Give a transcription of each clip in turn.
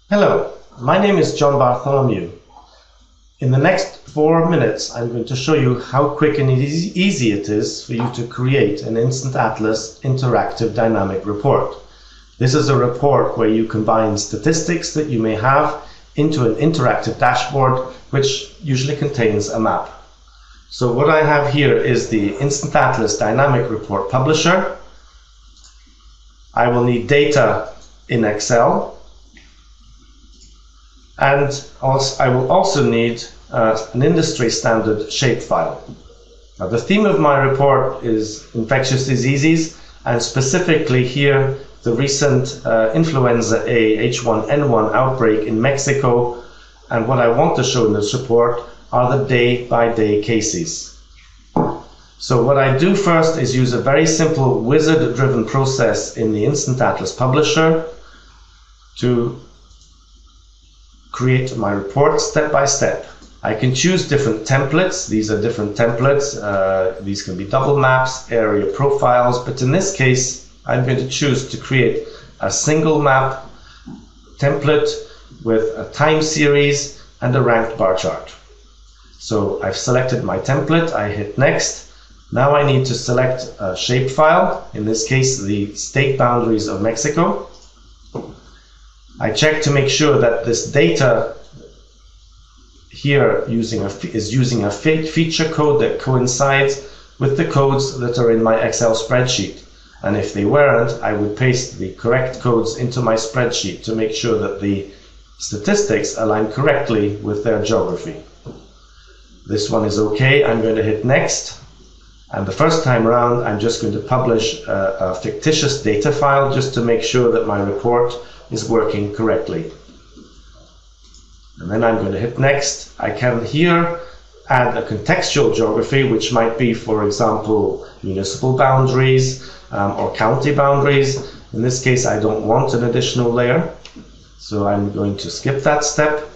Hello, my name is John Bartholomew. In the next 4 minutes, I'm going to show you how quick and easy it is for you to create an InstantAtlas interactive dynamic report. This is a report where you combine statistics that you may have into an interactive dashboard, which usually contains a map. So what I have here is the InstantAtlas Dynamic Report Publisher. I will need data in Excel. And I will also need an industry standard shapefile. Now, the theme of my report is infectious diseases, and specifically here the recent influenza A H1N1 outbreak in Mexico. And what I want to show in this report are the day-by-day cases. So what I do first is use a very simple wizard-driven process in the InstantAtlas Publisher to create my report step by step. I can choose different templates. These are different templates. These can be double maps, area profiles, but in this case, I'm going to choose to create a single map template with a time series and a ranked bar chart. So I've selected my template, I hit next. Now I need to select a shapefile, in this case, the state boundaries of Mexico. I check to make sure that this data here is using a feature code that coincides with the codes that are in my Excel spreadsheet. And if they weren't, I would paste the correct codes into my spreadsheet to make sure that the statistics align correctly with their geography. This one is okay. I'm going to hit next. And the first time around, I'm just going to publish a fictitious data file just to make sure that my report is working correctly. And then I'm going to hit next. I can here add a contextual geography, which might be, for example, municipal boundaries or county boundaries. In this case, I don't want an additional layer, so I'm going to skip that step.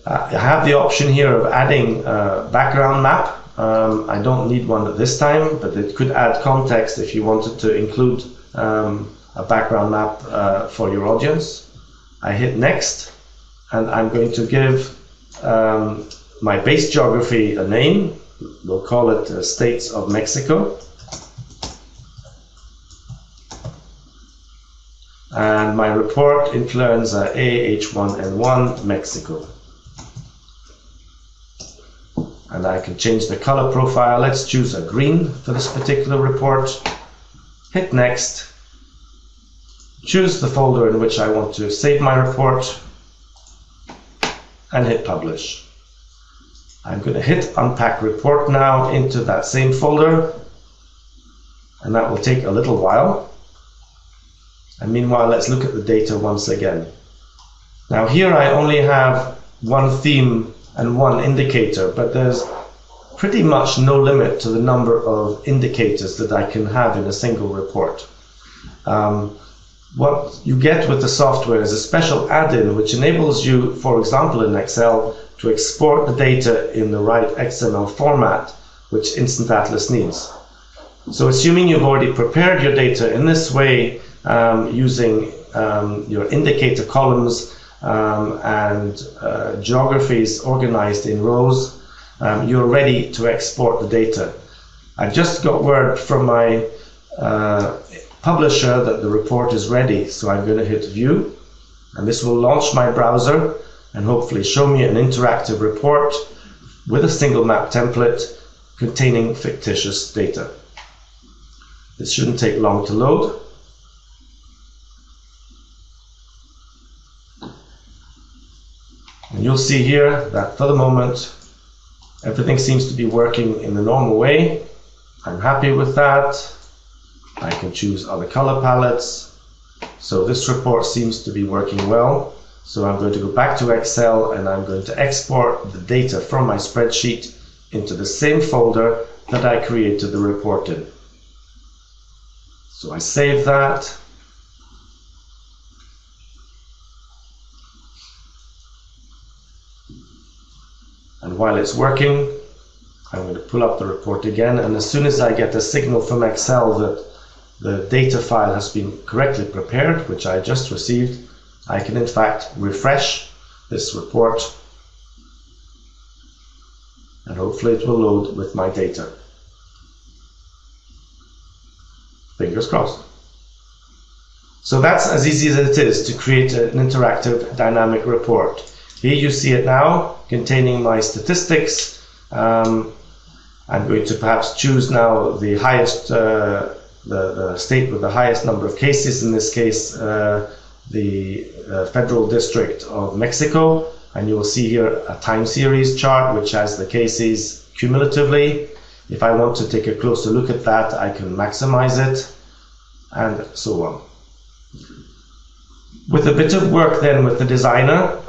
I have the option here of adding a background map. I don't need one at this time, but it could add context if you wanted to include a background map for your audience. I hit next, and I'm going to give my base geography a name. We'll call it States of Mexico. And my report, influenza A H1N1 Mexico. And I can change the color profile. Let's choose a green for this particular report. Hit next. Choose the folder in which I want to save my report and hit publish. I'm going to hit unpack report now into that same folder, and that will take a little while. And meanwhile, let's look at the data once again. Now here I only have one theme and one indicator, but there's pretty much no limit to the number of indicators that I can have in a single report. What you get with the software is a special add-in which enables you, for example in Excel, to export the data in the right XML format which InstantAtlas needs. So assuming you've already prepared your data in this way, using your indicator columns and geographies organized in rows, you're ready to export the data. I just got word from my publisher that the report is ready, so I'm going to hit view, and this will launch my browser and hopefully show me an interactive report with a single map template containing fictitious data. This shouldn't take long to load. And you'll see here that for the moment everything seems to be working in the normal way. I'm happy with that. I can choose other color palettes. So this report seems to be working well. So I'm going to go back to Excel and I'm going to export the data from my spreadsheet into the same folder that I created the report in. So I save that. And while it's working, I'm going to pull up the report again, and as soon as I get a signal from Excel that the data file has been correctly prepared, which I just received, I can in fact refresh this report, and hopefully it will load with my data. Fingers crossed. So that's as easy as it is to create an interactive dynamic report. Here you see it now, containing my statistics. I'm going to perhaps choose now the highest, the state with the highest number of cases, in this case the Federal District of Mexico, and you will see here a time series chart which has the cases cumulatively. If I want to take a closer look at that, I can maximize it, and so on. With a bit of work then with the designer,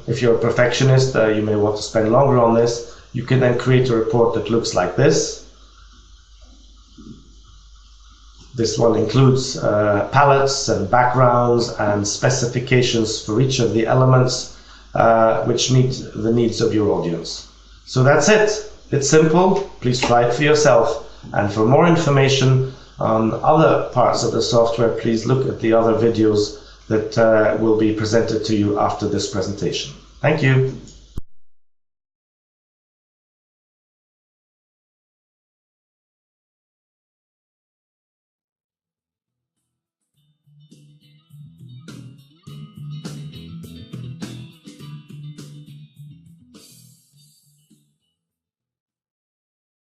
if you're a perfectionist, you may want to spend longer on this. You can then create a report that looks like this. This one includes palettes and backgrounds and specifications for each of the elements which meet the needs of your audience. So that's it. It's simple. Please try it for yourself. And for more information on other parts of the software, please look at the other videos that will be presented to you after this presentation. Thank you.